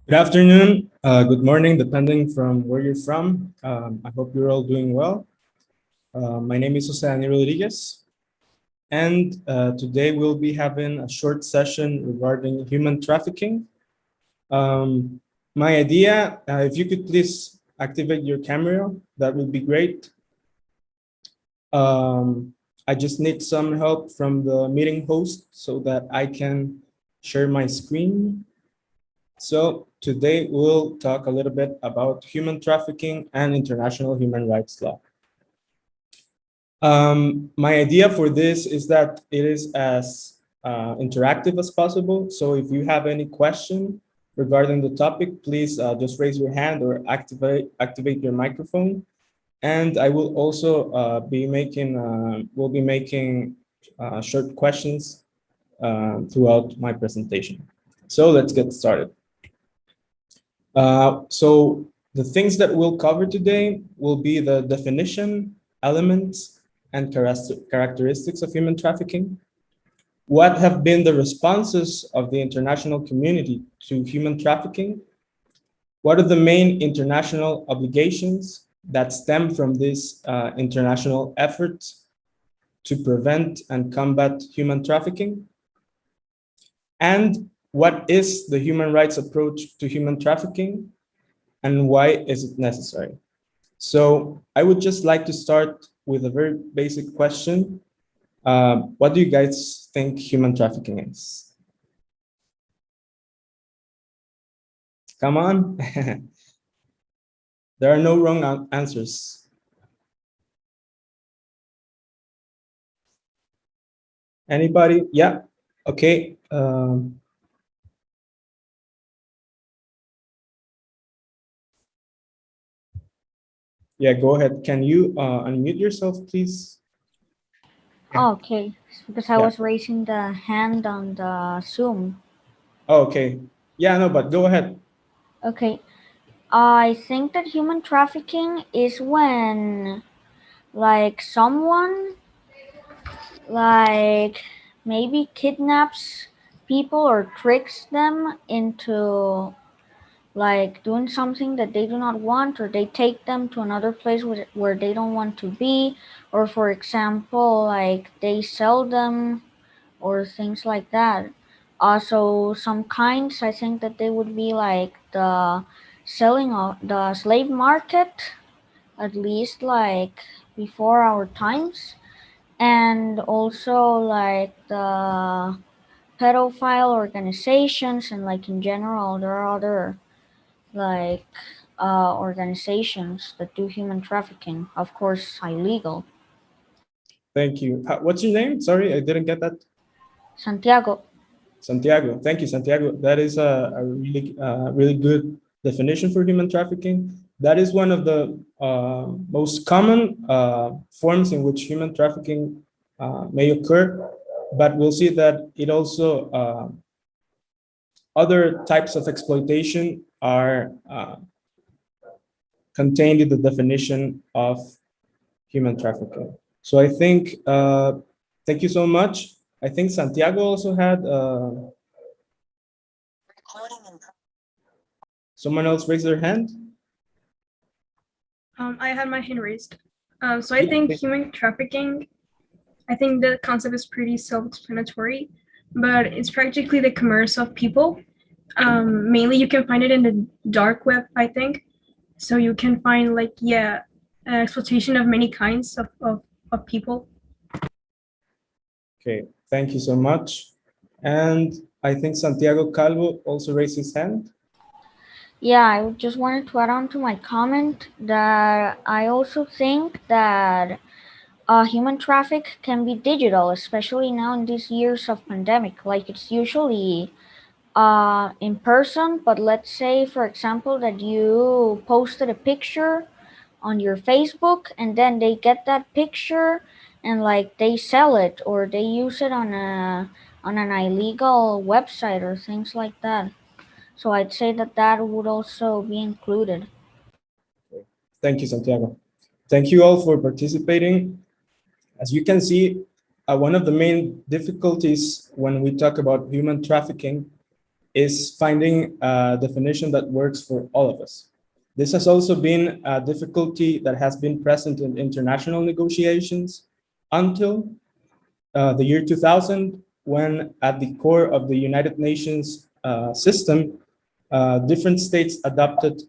Good afternoon, good morning, depending from where you're from. I hope you're all doing well. My name is José Rodríguez, and today we'll be having a short session regarding human trafficking. My idea, if you could please activate your camera, that would be great. I just need some help from the meeting host so that I can share my screen. So today we'll talk a little bit about human trafficking and international human rights law. My idea for this is that it is as interactive as possible. So if you have any question regarding the topic, please just raise your hand or activate your microphone. And I will also we'll be making short questions throughout my presentation. So let's get started. So the things that we'll cover today will be the definition, elements, and characteristics of human trafficking. What have been the responses of the international community to human trafficking? What are the main international obligations that stem from this international effort to prevent and combat human trafficking? And what is the human rights approach to human trafficking? And why is it necessary? So I would just like to start with a very basic question. What do you guys think human trafficking is? Come on. There are no wrong answers. Anybody? Yeah. Okay. Yeah, go ahead. Can you unmute yourself, please? Okay, because I Yeah. was raising the hand on the Zoom. Oh, okay. Yeah, no, but go ahead. Okay, I think that human trafficking is when, like, someone, like, maybe kidnaps people or tricks them into, like, doing something that they do not want, or they take them to another place where they don't want to be, or for example, like, they sell them or things like that. Also, some kinds, I think that they would be like the selling of the slave market, at least like before our times, and also like the pedophile organizations, and like in general, there are other like organizations that do human trafficking, of course, illegal. Thank you. What's your name? Sorry, I didn't get that. Santiago. Santiago. Thank you, Santiago. That is a really good definition for human trafficking. That is one of the most common forms in which human trafficking may occur, but we'll see that it also other types of exploitation are contained in the definition of human trafficking. So I think, thank you so much. I think Santiago also had someone else raise their hand. I had my hand raised. So I think human trafficking, I think the concept is pretty self-explanatory, but it's practically the commerce of people. Mainly you can find it in the dark web, I think. So you can find like, exploitation of many kinds of people. Okay, thank you so much. And I think Santiago Calvo also raised his hand. Yeah, I just wanted to add on to my comment that I also think that human traffic can be digital, especially now in these years of pandemic. Like it's usually in person, but let's say, for example, that you posted a picture on your Facebook, and then they get that picture and like they sell it or they use it on an illegal website or things like that. So I'd say that that would also be included. Thank you, Santiago. Thank you all for participating. As you can see, one of the main difficulties when we talk about human trafficking is finding a definition that works for all of us. This has also been a difficulty that has been present in international negotiations until the year 2000, when at the core of the United Nations system, different states adopted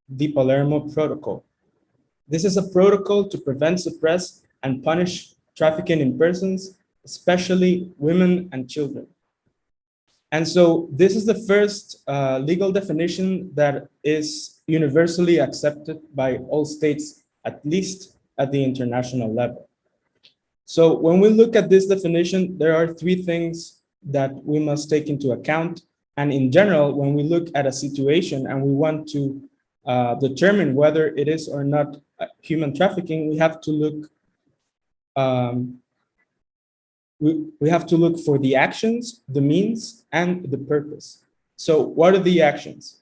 the Palermo Protocol. This is a protocol to prevent, suppress, and punish trafficking in persons, especially women and children. And so this is the first legal definition that is universally accepted by all states, at least at the international level. So when we look at this definition, there are three things that we must take into account. And in general, when we look at a situation and we want to determine whether it is or not human trafficking, we have to look we have to look for the actions, the means, and the purpose. So what are the actions?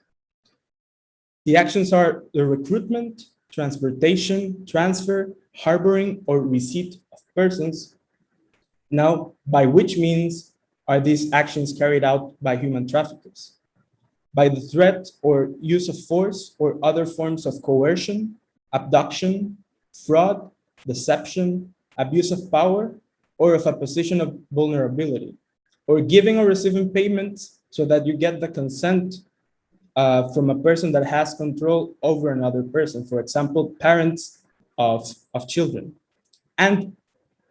The actions are the recruitment, transportation, transfer, harboring, or receipt of persons. Now, by which means are these actions carried out by human traffickers? By the threat or use of force or other forms of coercion, abduction, fraud, deception, abuse of power, or of a position of vulnerability, or giving or receiving payments so that you get the consent from a person that has control over another person, for example, parents of children. And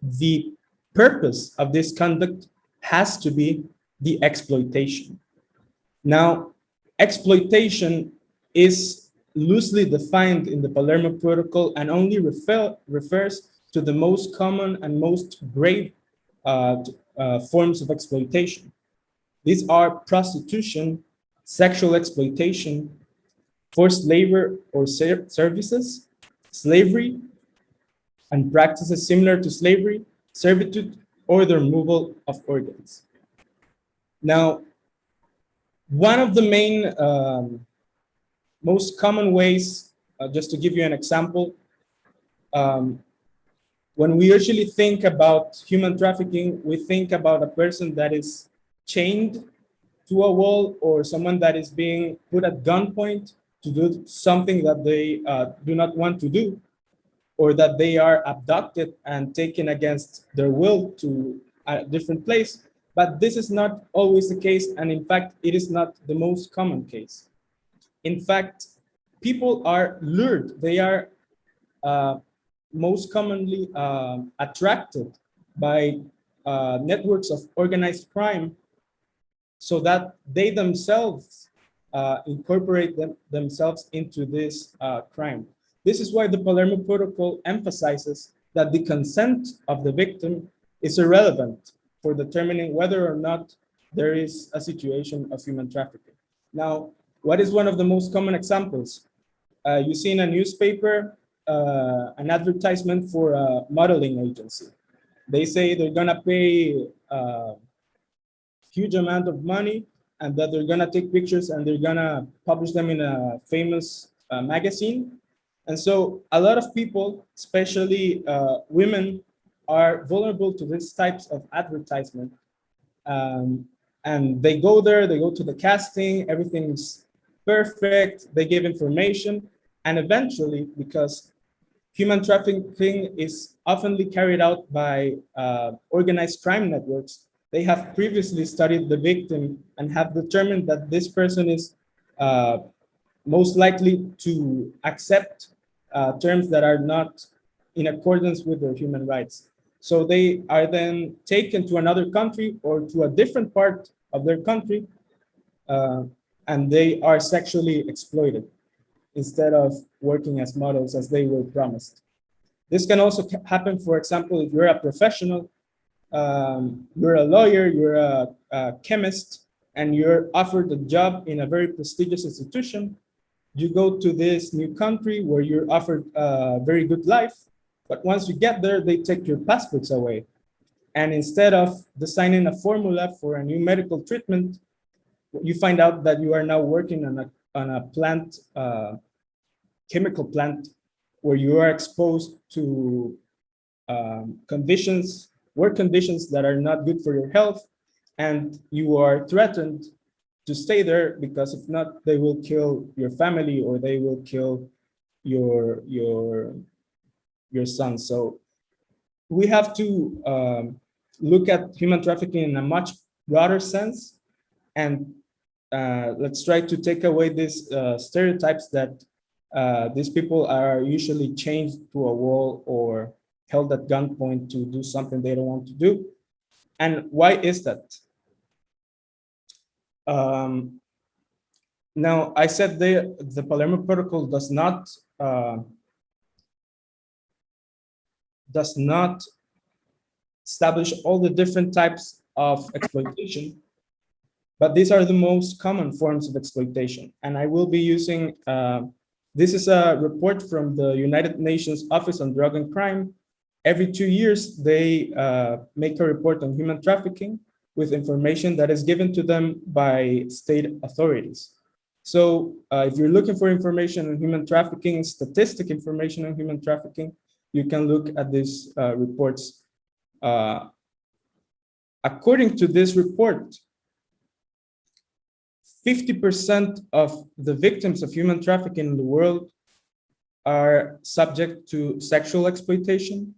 the purpose of this conduct has to be the exploitation. Now, exploitation is loosely defined in the Palermo Protocol and only refers to the most common and most grave forms of exploitation. These are prostitution, sexual exploitation, forced labor or services, slavery, and practices similar to slavery, servitude, or the removal of organs. Now, one of the main, most common ways, just to give you an example, when we usually think about human trafficking, we think about a person that is chained to a wall or someone that is being put at gunpoint to do something that they do not want to do, or that they are abducted and taken against their will to a different place. But this is not always the case, and in fact, it is not the most common case. In fact, people are lured. They are most commonly attracted by networks of organized crime so that they themselves incorporate themselves into this crime. This is why the Palermo Protocol emphasizes that the consent of the victim is irrelevant for determining whether or not there is a situation of human trafficking. Now, what is one of the most common examples? You see in a newspaper an advertisement for a modeling agency. They say they're gonna pay a huge amount of money and that they're gonna take pictures and they're gonna publish them in a famous magazine. And so a lot of people, especially women, are vulnerable to these types of advertisement. And they go there, they go to the casting, everything's perfect, they give information, and eventually, because human trafficking is oftenly carried out by organized crime networks, they have previously studied the victim and have determined that this person is most likely to accept terms that are not in accordance with their human rights. So they are then taken to another country or to a different part of their country, and they are sexually exploited instead of working as models as they were promised. This can also happen, for example, if you're a professional, you're a lawyer, you're a chemist, and you're offered a job in a very prestigious institution. You go to this new country where you're offered a very good life, but once you get there, they take your passports away. And instead of designing a formula for a new medical treatment, you find out that you are now working on a plant, chemical plant, where you are exposed to conditions work conditions that are not good for your health, and you are threatened to stay there, because if not, they will kill your family or they will kill your son. So we have to look at human trafficking in a much broader sense, and let's try to take away these stereotypes that these people are usually chained to a wall or held at gunpoint to do something they don't want to do. And why is that? Now, I said the Palermo Protocol does not establish all the different types of exploitation, but these are the most common forms of exploitation. And I will be using, this is a report from the United Nations Office on Drug and Crime. Every 2 years, they make a report on human trafficking with information that is given to them by state authorities. So if you're looking for information on human trafficking, statistic information on human trafficking, you can look at these reports. According to this report, 50% of the victims of human trafficking in the world are subject to sexual exploitation,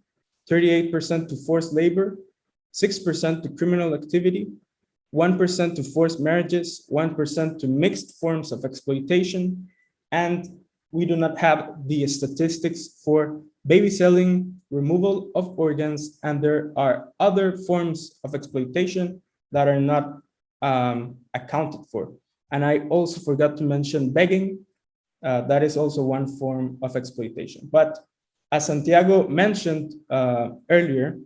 38% to forced labor, 6% to criminal activity, 1% to forced marriages, 1% to mixed forms of exploitation, and we do not have the statistics for baby selling, removal of organs, and there are other forms of exploitation that are not accounted for. And I also forgot to mention begging. That is also one form of exploitation. But as Santiago mentioned earlier,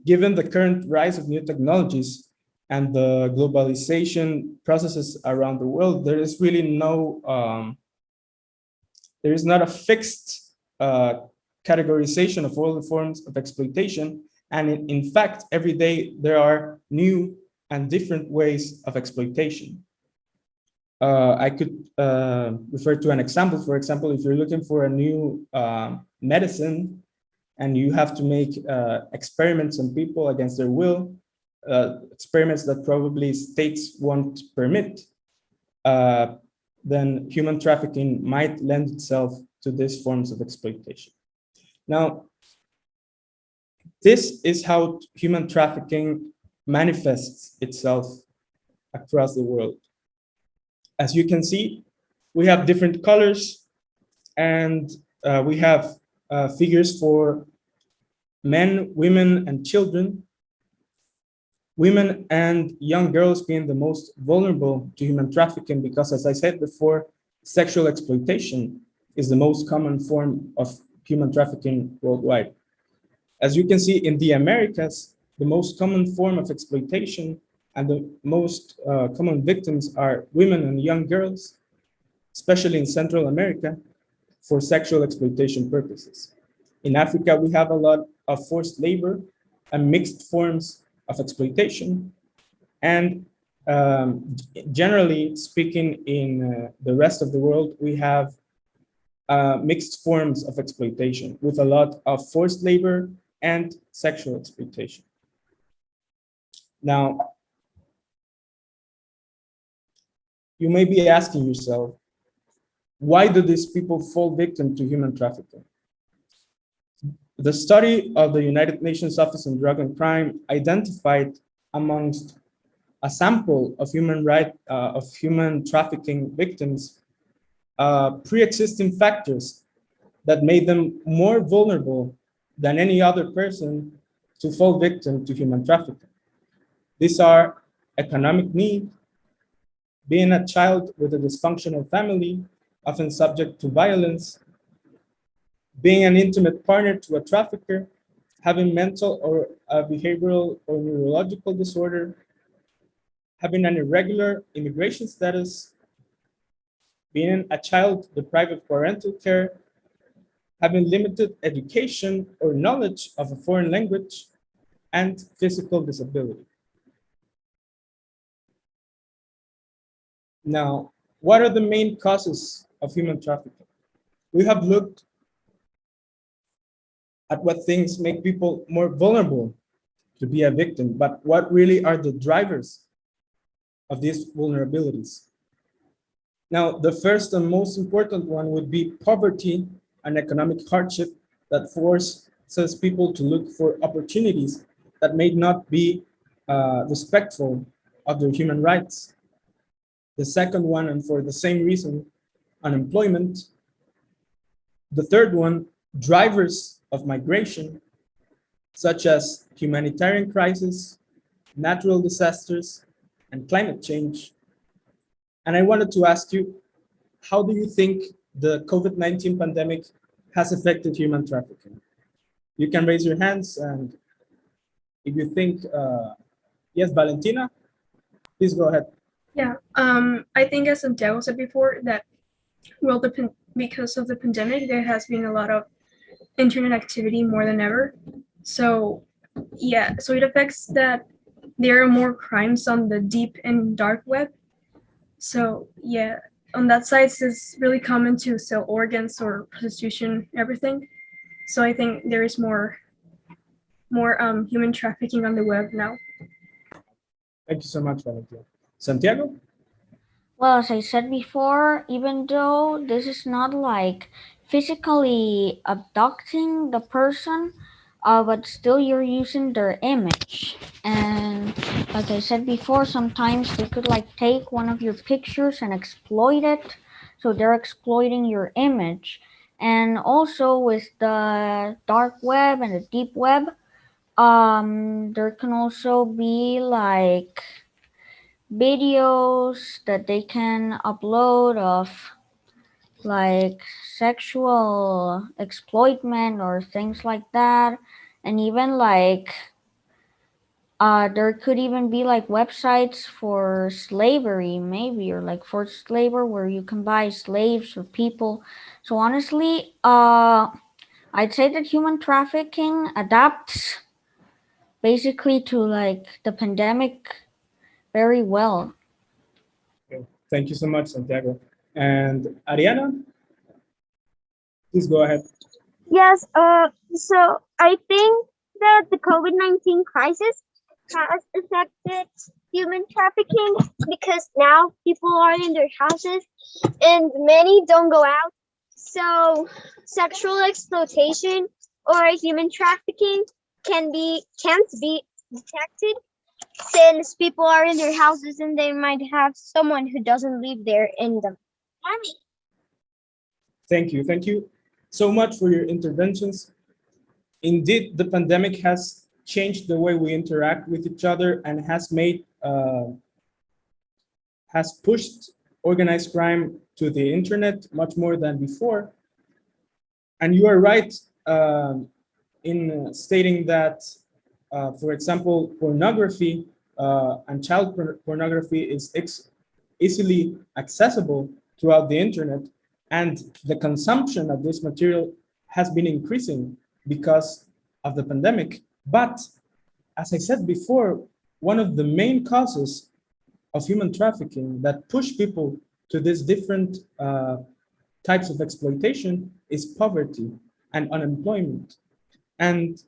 given the current rise of new technologies and the globalization processes around the world, there is really there is not a fixed categorization of all the forms of exploitation. And in fact, every day there are new and different ways of exploitation. I could refer to an example. For example, if you're looking for a new medicine and you have to make experiments on people against their will, experiments that probably states won't permit, then human trafficking might lend itself to these forms of exploitation. Now, this is how human trafficking manifests itself across the world. As you can see, we have different colors, and we have figures for men, women, and children. Women and young girls being the most vulnerable to human trafficking because, as I said before, sexual exploitation is the most common form of human trafficking worldwide. As you can see, in the Americas, the most common form of exploitation and the most common victims are women and young girls, especially in Central America, for sexual exploitation purposes. In Africa, we have a lot of forced labor and mixed forms of exploitation. And generally speaking, in the rest of the world, we have mixed forms of exploitation with a lot of forced labor and sexual exploitation. Now, you may be asking yourself, why do these people fall victim to human trafficking? The study of the United Nations Office on Drug and Crime identified amongst a sample of human trafficking victims pre-existing factors that made them more vulnerable than any other person to fall victim to human trafficking. These are economic need, being a child with a dysfunctional family, often subject to violence, being an intimate partner to a trafficker, having mental or behavioral or neurological disorder, having an irregular immigration status, being a child deprived of parental care, having limited education or knowledge of a foreign language, and physical disability. Now, what are the main causes of human trafficking? We have looked at what things make people more vulnerable to be a victim, but what really are the drivers of these vulnerabilities. Now, the first and most important one would be poverty and economic hardship that forces people to look for opportunities that may not be respectful of their human rights. The second one, and for the same reason, unemployment. The third one, drivers of migration, such as humanitarian crisis, natural disasters, and climate change. And I wanted to ask you, how do you think the COVID-19 pandemic has affected human trafficking? You can raise your hands, and if you think, yes, Valentina, please go ahead. Yeah, I think as Santiago said before, that because of the pandemic, there has been a lot of internet activity more than ever. So yeah, so it affects that there are more crimes on the deep and dark web. So yeah, on that side, it's really common to sell organs or prostitution, everything. So I think there is more human trafficking on the web now. Thank you so much, Valentina. Santiago? Well, as I said before, even though this is not like physically abducting the person, but still you're using their image. And like I said before, sometimes they could like take one of your pictures and exploit it. So they're exploiting your image. And also with the dark web and the deep web, there can also be like videos that they can upload of like sexual exploitment or things like that, and even like there could even be like websites for slavery maybe, or like forced labor where you can buy slaves or people. So honestly, I'd say that human trafficking adapts basically to like the pandemic very well. Okay. Thank you so much, Santiago. And Ariana, please go ahead. Yes, so I think that the COVID-19 crisis has affected human trafficking because now people are in their houses and many don't go out. So sexual exploitation or human trafficking can't be detected since people are in their houses and they might have someone who doesn't live there in them. Thank you. Thank you so much for your interventions. Indeed, the pandemic has changed the way we interact with each other and has pushed organized crime to the internet much more than before. And you are right in stating that, for example, pornography and child pornography is easily accessible throughout the internet, and the consumption of this material has been increasing because of the pandemic. But as I said before, one of the main causes of human trafficking that push people to these different types of exploitation is poverty and unemployment. And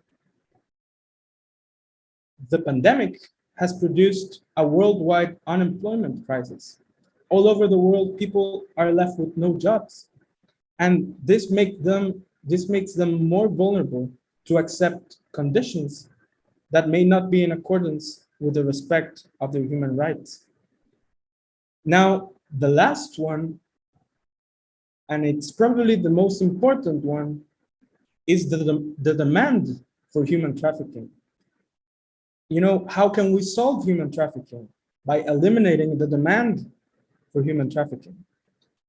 the pandemic has produced a worldwide unemployment crisis. All over the world, people are left with no jobs. And this makes them more vulnerable to accept conditions that may not be in accordance with the respect of their human rights. Now, the last one, and it's probably the most important one, is the demand for human trafficking. You know, how can we solve human trafficking? By eliminating the demand for human trafficking.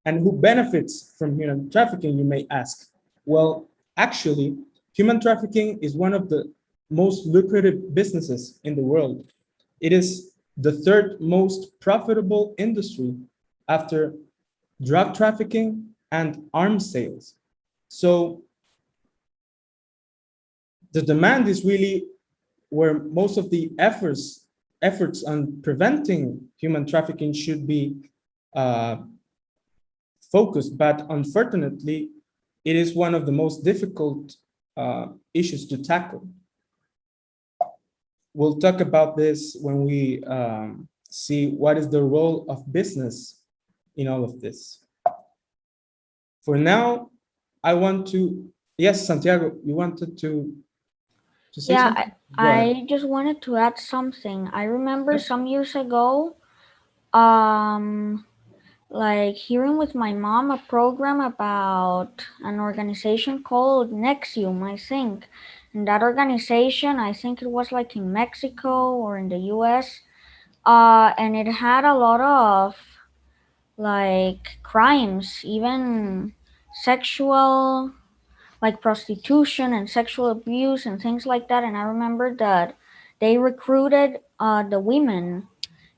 And who benefits from human trafficking, you may ask? Well, actually, human trafficking is one of the most lucrative businesses in the world. It is the third most profitable industry after drug trafficking and arms sales. So the demand is really where most of the efforts on preventing human trafficking should be focused, but unfortunately, it is one of the most difficult issues to tackle. We'll talk about this when we see what is the role of business in all of this. For now, I want to, yes, Santiago, you wanted to say Yeah, something? Go ahead. I just wanted to add something. I remember Yep. some years ago, um, like hearing with my mom a program about an organization called Nexium, I think. And that organization, I think it was like in Mexico or in the US, and it had a lot of like crimes, even sexual, like prostitution and sexual abuse and things like that. And I remember that they recruited the women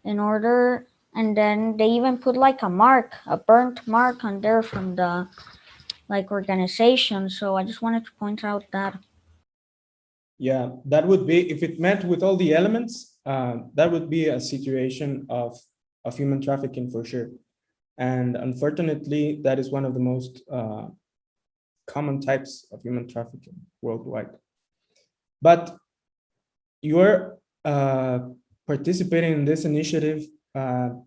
in order, and then they even put like a mark, a burnt mark on there from the like organization. So I just wanted to point out that. Yeah, that would be, if it met with all the elements, that would be a situation of human trafficking for sure. And unfortunately, that is one of the most common types of human trafficking worldwide. But you're participating in this initiative,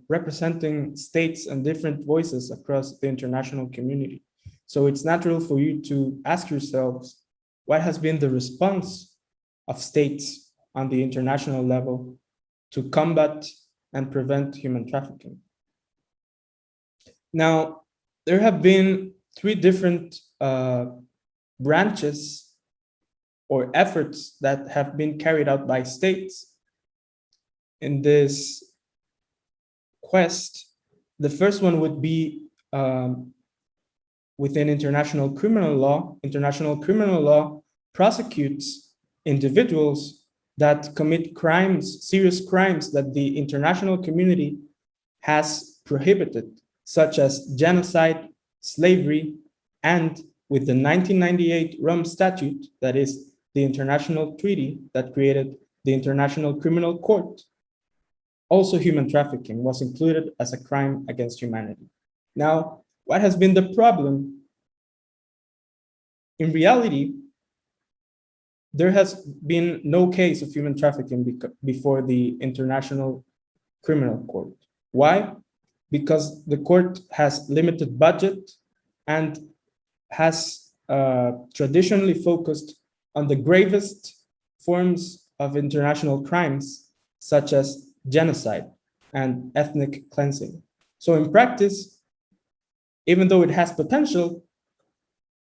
representing states and different voices across the international community. So it's natural for you to ask yourselves, what has been the response of states on the international level to combat and prevent human trafficking? Now, there have been three different branches or efforts that have been carried out by states in this quest. The first one would be within international criminal law. International criminal law prosecutes individuals that commit crimes, serious crimes that the international community has prohibited, such as genocide, slavery, and with the 1998 Rome Statute, that is the international treaty that created the International Criminal Court, also human trafficking was included as a crime against humanity. Now, what has been the problem? In reality, there has been no case of human trafficking before the International Criminal Court. Why? Because the court has limited budget and has traditionally focused on the gravest forms of international crimes, such as genocide and ethnic cleansing. So in practice, even though it has potential,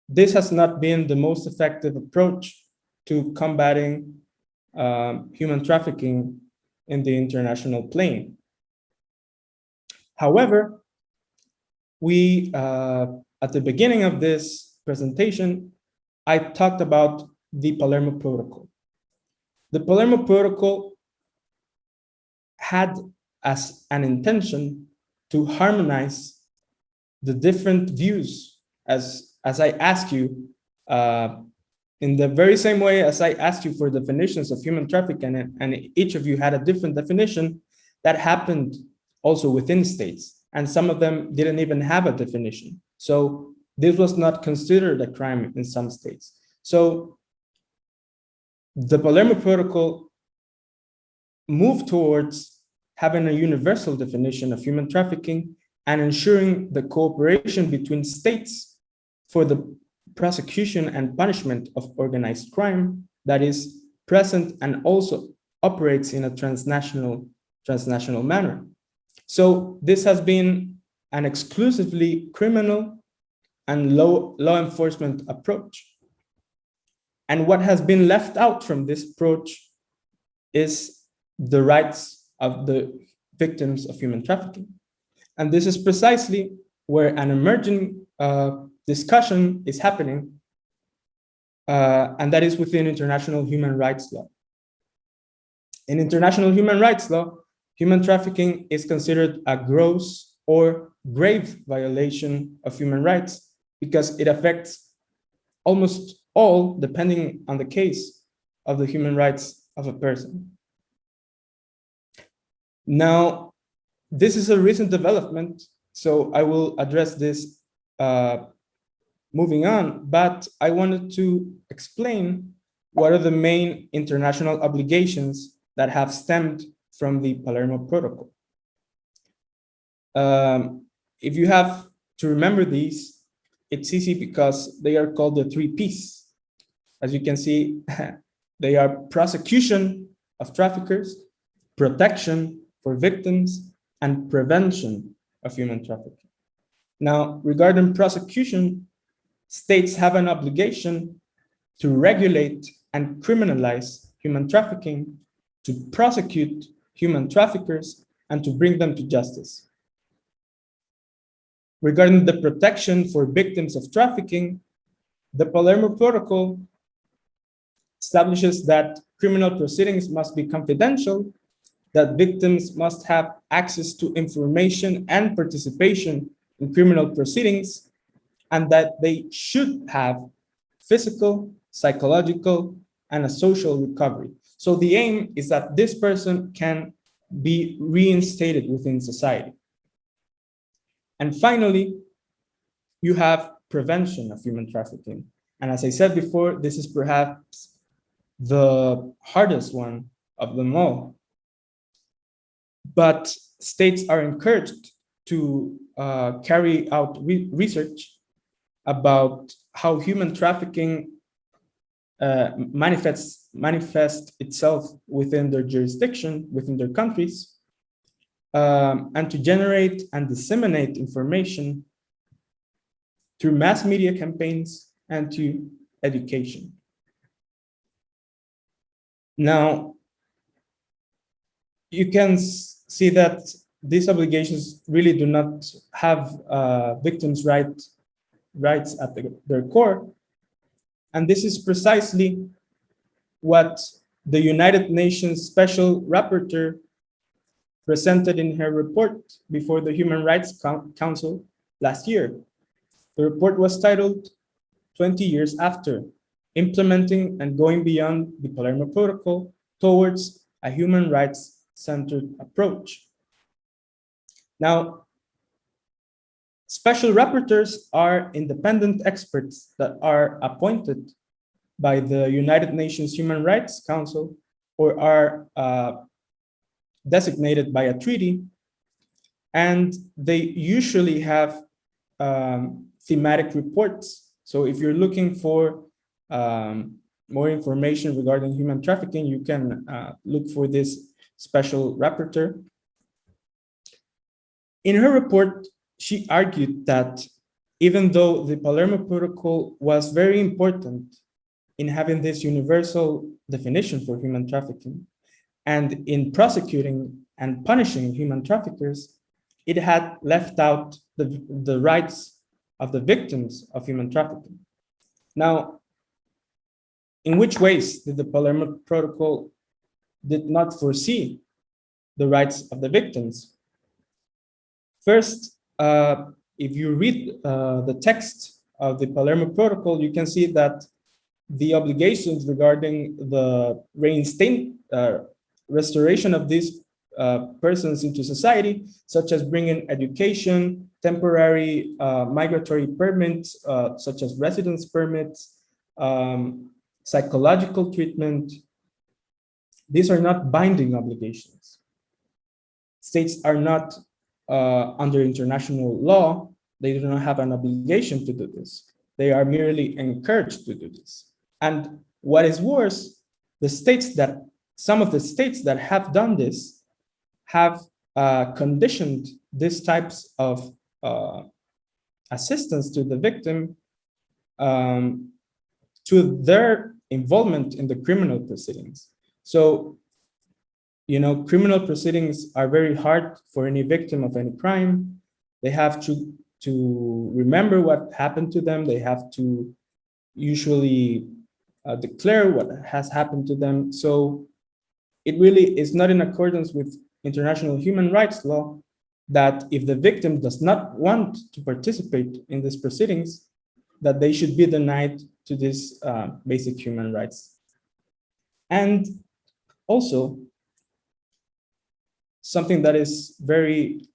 this has not been the most effective approach to combating human trafficking in the international plane. However, we, at the beginning of this presentation, I talked about the Palermo Protocol. The Palermo Protocol had as an intention to harmonize the different views, as I asked you, in the very same way as I asked you for definitions of human trafficking, and each of you had a different definition. That happened also within states, and some of them didn't even have a definition. So this was not considered a crime in some states. So the Palermo Protocol moved towards having a universal definition of human trafficking and ensuring the cooperation between states for the prosecution and punishment of organized crime that is present and also operates in a transnational manner. So this has been an exclusively criminal and law enforcement approach. And what has been left out from this approach is the rights of the victims of human trafficking. And this is precisely where an emerging discussion is happening, and that is within international human rights law. In international human rights law, human trafficking is considered a gross or grave violation of human rights because it affects almost all, depending on the case, of the human rights of a person. Now, this is a recent development, so I will address this moving on, but I wanted to explain what are the main international obligations that have stemmed from the Palermo Protocol. If you have to remember these, it's easy because they are called the 3 Ps. As you can see, they are prosecution of traffickers, protection for victims, and prevention of human trafficking. Now, regarding prosecution, states have an obligation to regulate and criminalize human trafficking, to prosecute human traffickers, and to bring them to justice. Regarding the protection for victims of trafficking, the Palermo Protocol establishes that criminal proceedings must be confidential, that victims must have access to information and participation in criminal proceedings, and that they should have physical, psychological, and a social recovery. So the aim is that this person can be reinstated within society. And finally, you have prevention of human trafficking. And as I said before, this is perhaps the hardest one of them all. But states are encouraged to carry out research about how human trafficking manifests itself within their jurisdiction, within their countries, and to generate and disseminate information through mass media campaigns and to education. Now, you can see that these obligations really do not have victims' rights at their core. And this is precisely what the United Nations Special Rapporteur presented in her report before the Human Rights Council last year. The report was titled 20 Years After, Implementing and Going Beyond the Palermo Protocol Towards a Human Rights-Centered Approach. Now, special rapporteurs are independent experts that are appointed by the United Nations Human Rights Council or are designated by a treaty, and they usually have thematic reports. So if you're looking for more information regarding human trafficking, you can look for this special rapporteur. In her report, she argued that even though the Palermo Protocol was very important in having this universal definition for human trafficking and in prosecuting and punishing human traffickers, it had left out the rights of the victims of human trafficking. Now, in which ways did the Palermo Protocol did not foresee the rights of the victims? First, if you read the text of the Palermo Protocol, you can see that the obligations regarding the restoration of these persons into society, such as bringing education, temporary migratory permits, such as residence permits, psychological treatment, these are not binding obligations. States are not under international law, they do not have an obligation to do this. They are merely encouraged to do this. And what is worse, some of the states that have done this have conditioned these types of assistance to the victim to their involvement in the criminal proceedings. So, criminal proceedings are very hard for any victim of any crime. They have to remember what happened to them. They have to usually declare what has happened to them. So it really is not in accordance with international human rights law that if the victim does not want to participate in these proceedings, that they should be denied to these basic human rights. And also, something that is very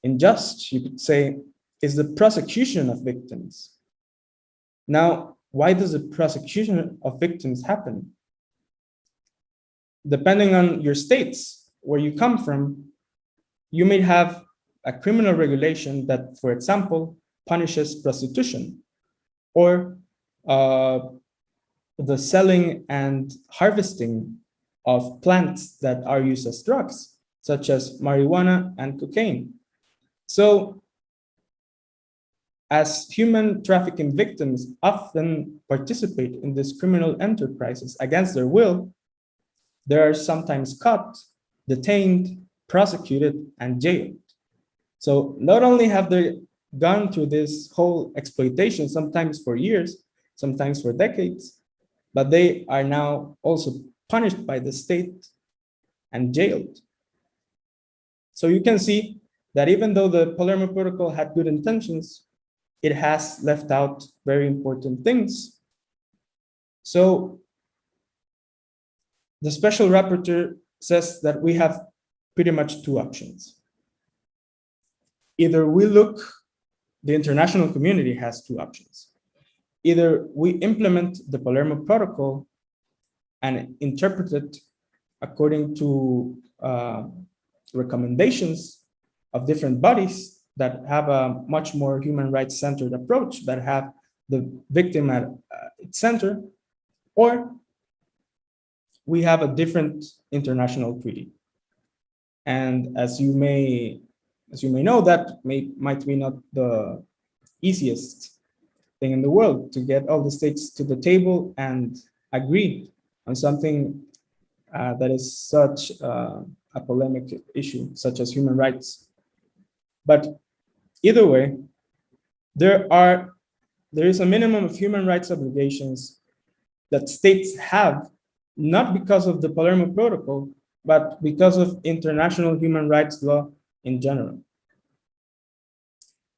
unjust, you could say, is the prosecution of victims. Now, why does the prosecution of victims happen? Depending on your states, where you come from, you may have a criminal regulation that, for example, punishes prostitution, or the selling and harvesting of plants that are used as drugs, such as marijuana and cocaine. So, as human trafficking victims often participate in these criminal enterprises against their will, they are sometimes caught, detained, prosecuted, and jailed. So not only have they gone through this whole exploitation, sometimes for years, sometimes for decades, but they are now also punished by the state and jailed. So you can see that even though the Palermo Protocol had good intentions, it has left out very important things. So the special rapporteur says that we have pretty much two options. Either we look, the international community has two options. Either we implement the Palermo Protocol and interpret it according to recommendations of different bodies that have a much more human rights centered approach, that have the victim at its center, or we have a different international treaty. And as you may know, that might be not the easiest thing in the world, to get all the states to the table and agree on something that is such a polemic issue, such as human rights. But either way, there is a minimum of human rights obligations that states have, not because of the Palermo Protocol, but because of international human rights law in general.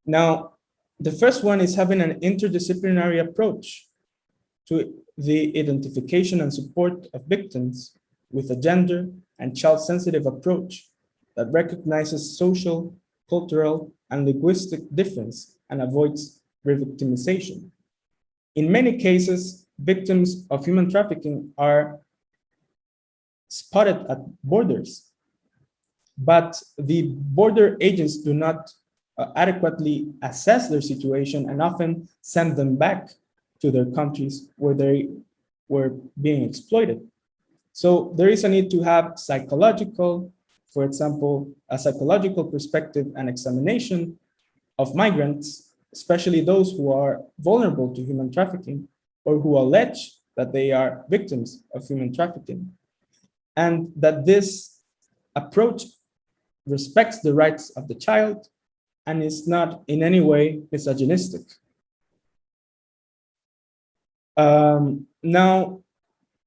Now, the first one is having an interdisciplinary approach to the identification and support of victims with a gender and child-sensitive approach that recognizes social, cultural, and linguistic difference and avoids re-victimization. In many cases, victims of human trafficking are spotted at borders, but the border agents do not adequately assess their situation and often send them back to their countries where they were being exploited. So there is a need to have psychological, for example, a psychological perspective and examination of migrants, especially those who are vulnerable to human trafficking or who allege that they are victims of human trafficking. And that this approach respects the rights of the child and is not in any way misogynistic. Now,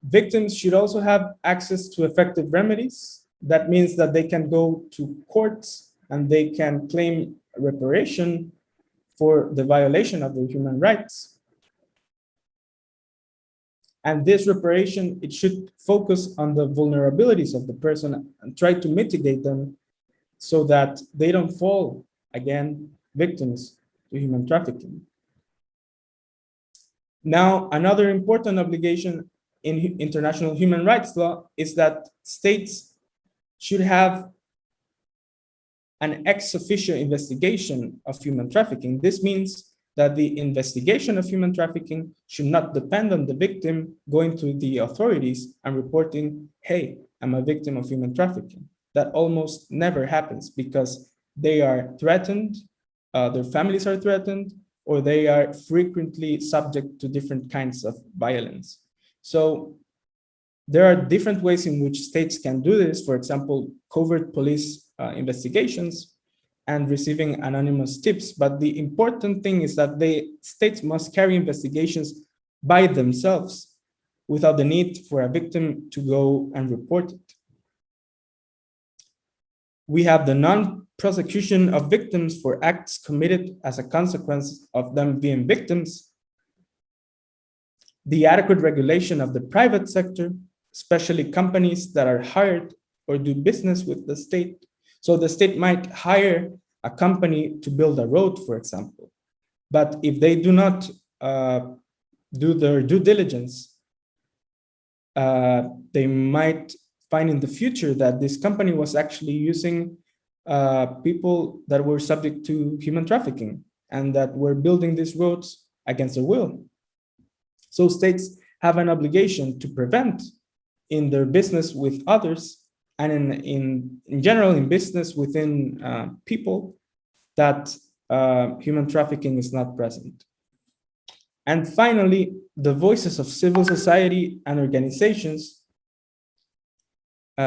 victims should also have access to effective remedies. That means that they can go to courts and they can claim reparation for the violation of their human rights. And this reparation, it should focus on the vulnerabilities of the person and try to mitigate them so that they don't fall, again, victims to human trafficking. Now, another important obligation in international human rights law is that states should have an ex officio investigation of human trafficking. This means that the investigation of human trafficking should not depend on the victim going to the authorities and reporting, hey, I'm a victim of human trafficking. That almost never happens because they are threatened, their families are threatened, or they are frequently subject to different kinds of violence. So there are different ways in which states can do this. For example, covert police investigations and receiving anonymous tips. But the important thing is that states must carry investigations by themselves without the need for a victim to go and report it. We have the non-prosecution of victims for acts committed as a consequence of them being victims, the adequate regulation of the private sector, especially companies that are hired or do business with the state. So the state might hire a company to build a road, for example. But if they do not do their due diligence, they might find in the future that this company was actually using people that were subject to human trafficking and that were building these roads against their will. So states have an obligation to prevent in their business with others and in general in business within people that human trafficking is not present. And finally, the voices of civil society and organizations,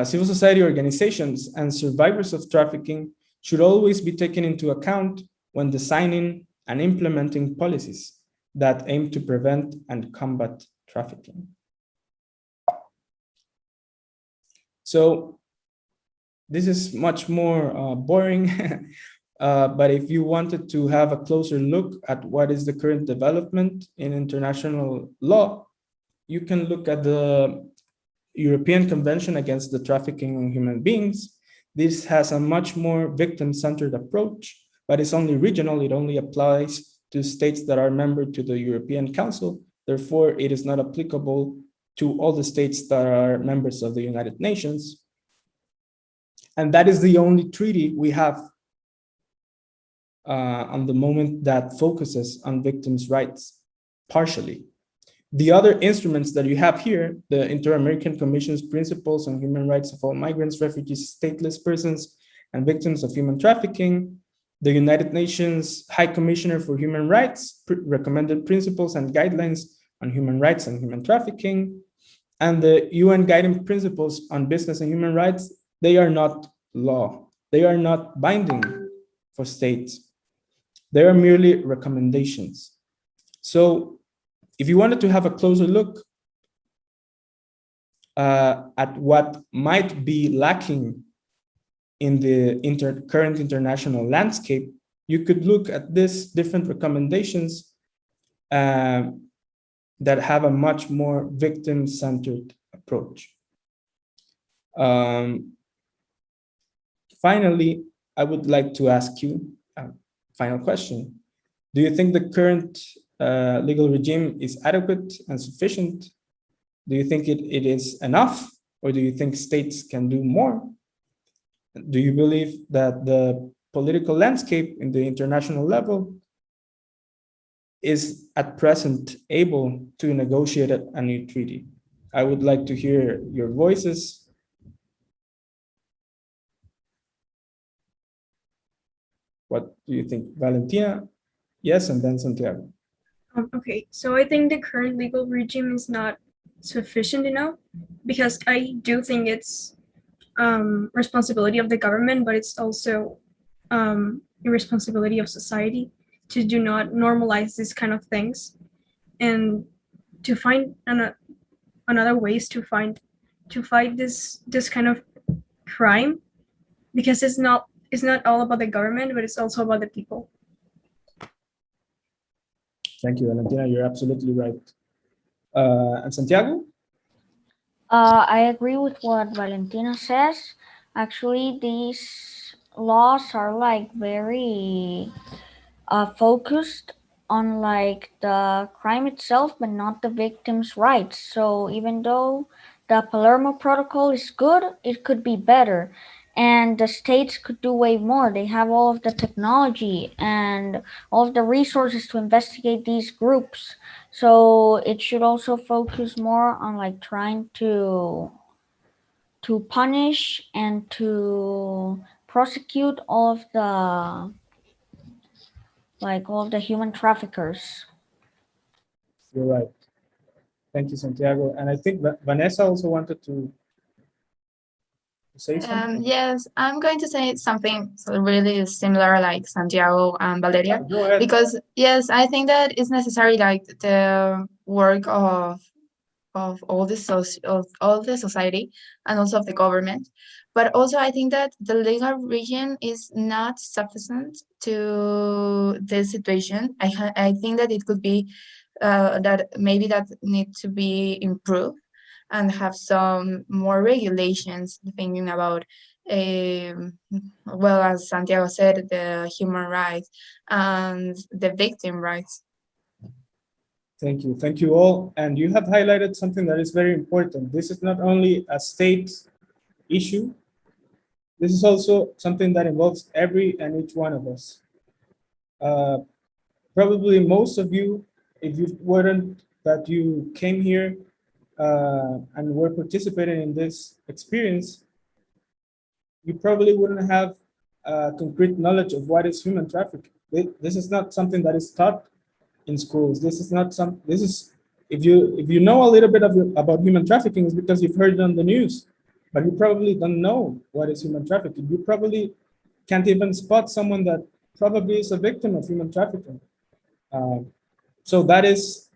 civil society organizations and survivors of trafficking should always be taken into account when designing and implementing policies that aim to prevent and combat trafficking. So this is much more boring, but if you wanted to have a closer look at what is the current development in international law, you can look at the European Convention Against the Trafficking of Human Beings. This has a much more victim-centered approach, but it's only regional. It only applies to states that are member to the European Council. Therefore, it is not applicable to all the states that are members of the United Nations. And that is the only treaty we have on the moment that focuses on victims' rights, partially. The other instruments that you have here, the Inter-American Commission's Principles on Human Rights of All Migrants, Refugees, Stateless Persons, and Victims of Human Trafficking, the United Nations High Commissioner for Human Rights recommended principles and guidelines on human rights and human trafficking, and the UN Guiding Principles on Business and Human Rights, they are not law. They are not binding for states. They are merely recommendations. So if you wanted to have a closer look at what might be lacking in the current international landscape, you could look at these different recommendations that have a much more victim-centered approach. Finally, I would like to ask you a final question. Do you think the current legal regime is adequate and sufficient? Do you think it is enough, or do you think states can do more? Do you believe that the political landscape in the international level is at present able to negotiate a new treaty? I would like to hear your voices. What do you think? Valentina? Yes, and then Santiago. Okay, so I think the current legal regime is not sufficient enough, because I do think it's responsibility of the government, but it's also a responsibility of society to do not normalize these kind of things, and to find another ways to fight this kind of crime, because it's not all about the government, but it's also about the people. Thank you, Valentina. You're absolutely right. And Santiago? I agree with what Valentina says. Actually, these laws are like very focused on like the crime itself, but not the victim's rights. So even though the Palermo Protocol is good, it could be better. And the states could do way more. They have all of the technology and all of the resources to investigate these groups. So it should also focus more on like trying to punish and to prosecute all of the human traffickers. You're right. Thank you, Santiago. And I think that Vanessa also wanted to say something. Yes, I'm going to say something really similar like Santiago and Valeria, Go ahead. because yes, I think that it's necessary like the work of all the society and also of the government, but also I think that the legal regime is not sufficient to this situation. I think that it could be that maybe that need to be improved and have some more regulations thinking about well, as Santiago said, the human rights and the victim rights. Thank you. Thank you all. And you have highlighted something that is very important. This is not only a state issue, this is also something that involves every and each one of us. Uh, Probably most of you, if you weren't that you came here and were participating in this experience, you probably wouldn't have concrete knowledge of what is human trafficking. This is not something that is taught in schools. This is not some. This is if you know a little bit about human trafficking, it's because you've heard it on the news, but you probably don't know what is human trafficking. You probably can't even spot someone that probably is a victim of human trafficking. Uh, so that is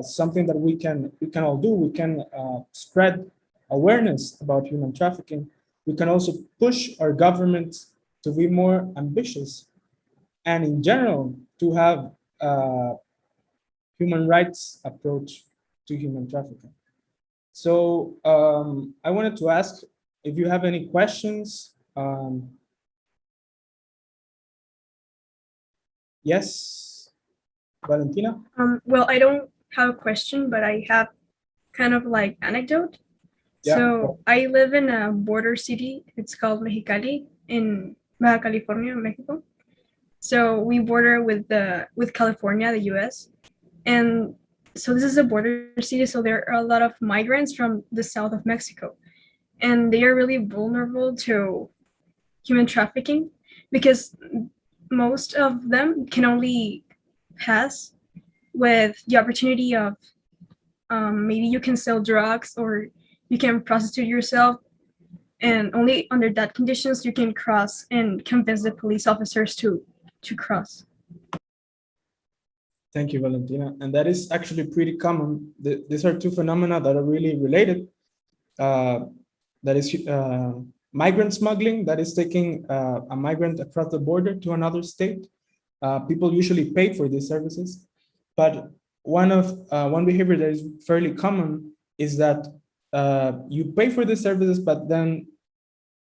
something that we can all do. We can spread awareness about human trafficking. We can also push our governments to be more ambitious and in general to have human rights approach to human trafficking. So I wanted to ask if you have any questions. Yes, Valentina? Well, I don't have a question, but I have kind of like anecdote. Yeah. So I live in a border city. It's called Mexicali in Baja California, Mexico. So we border with California, the U.S. And so this is a border city. So there are a lot of migrants from the south of Mexico, and they are really vulnerable to human trafficking because most of them can only pass with the opportunity of maybe you can sell drugs or you can prostitute yourself, and only under that conditions you can cross and convince the police officers to cross. Thank you, Valentina. And that is actually pretty common. These are two phenomena that are really related. That is migrant smuggling, that is taking a migrant across the border to another state. People usually pay for these services, but one behavior that is fairly common is that you pay for the services, but then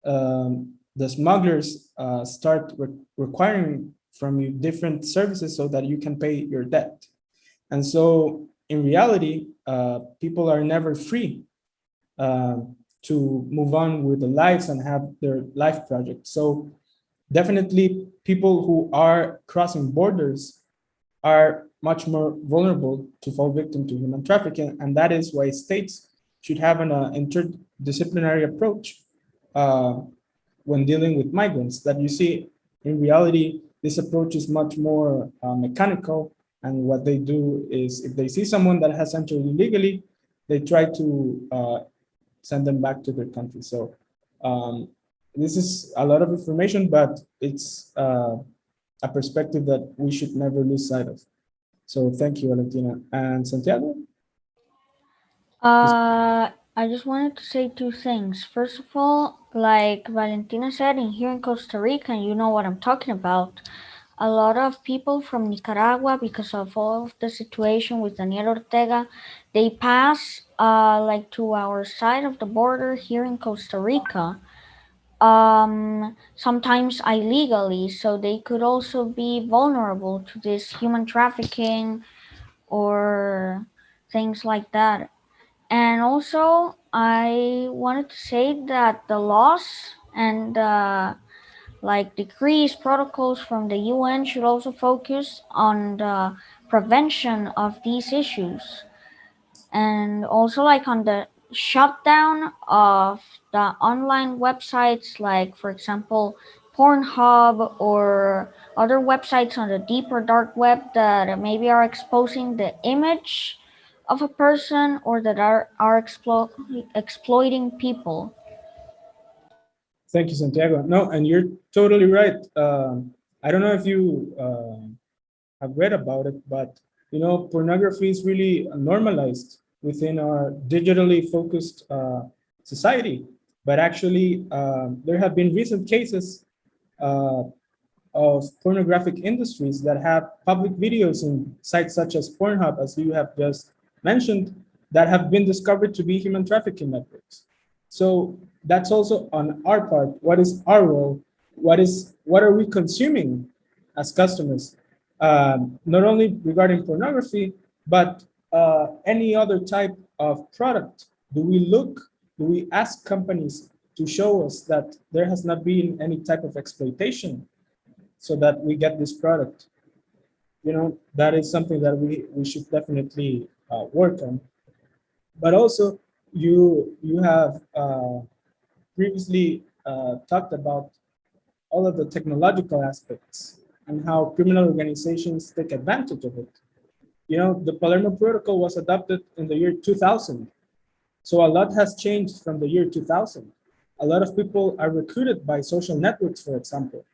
the smugglers start requiring from you different services so that you can pay your debt. And so in reality, people are never free to move on with their lives and have their life project. So definitely people who are crossing borders are much more vulnerable to fall victim to human trafficking. And that is why states should have an interdisciplinary approach when dealing with migrants. That you see, in reality, this approach is much more mechanical. And what they do is if they see someone that has entered illegally, they try to send them back to their country. So this is a lot of information, but it's a perspective that we should never lose sight of. So thank you, Valentina. And Santiago? I just wanted to say two things. First of all, like Valentina said, in here in Costa Rica, and you know what I'm talking about, a lot of people from Nicaragua, because of all of the situation with Daniel Ortega, they pass like to our side of the border here in Costa Rica, sometimes illegally, so they could also be vulnerable to this human trafficking or things like that. And also, I wanted to say that the laws and like decrees, protocols from the UN should also focus on the prevention of these issues, and also like on the shutdown of the online websites, like for example Pornhub or other websites on the deep or dark web that maybe are exposing the image of a person or that are exploiting people. Thank you, Santiago. No, and you're totally right. I don't know if you have read about it, but pornography is really normalized within our digitally focused society. But actually, there have been recent cases uh, of pornographic industries that have public videos in sites such as Pornhub, as you have just mentioned, that have been discovered to be human trafficking networks. So that's also on our part. What is our role? What are we consuming as customers? Not only regarding pornography, but any other type of product. Do we ask companies to show us that there has not been any type of exploitation so that we get this product? You know, that is something that we should definitely work on. But also, you have previously talked about all of the technological aspects and how criminal organizations take advantage of it. You know, the Palermo Protocol was adopted in the year 2000. So a lot has changed from the year 2000. A lot of people are recruited by social networks, for example.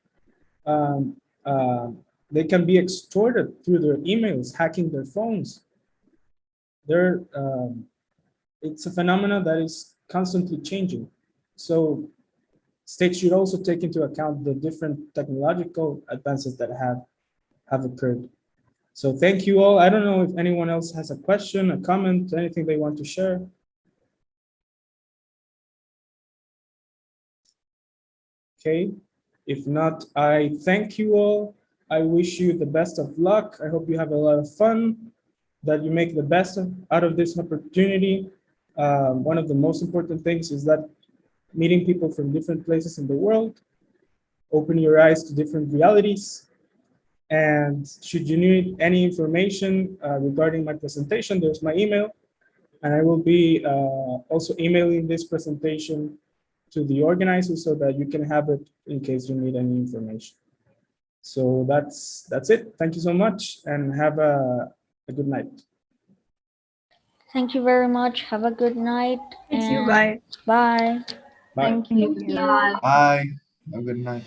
Um, uh, they can be extorted through their emails, hacking their phones. They're, it's a phenomenon that is constantly changing. So states should also take into account the different technological advances that have occurred. So thank you all. I don't know if anyone else has a question, a comment, anything they want to share. Okay, if not, I thank you all. I wish you the best of luck. I hope you have a lot of fun, that you make the best out of this opportunity. One of the most important things is that meeting people from different places in the world, open your eyes to different realities. And should you need any information regarding my presentation, there's my email. And I will be also emailing this presentation to the organizers so that you can have it in case you need any information. So that's it. Thank you so much and have a good night. Thank you very much. Have a good night. Thank you. And Bye. bye. Bye. Thank you. Thank you. Bye. Have a good night.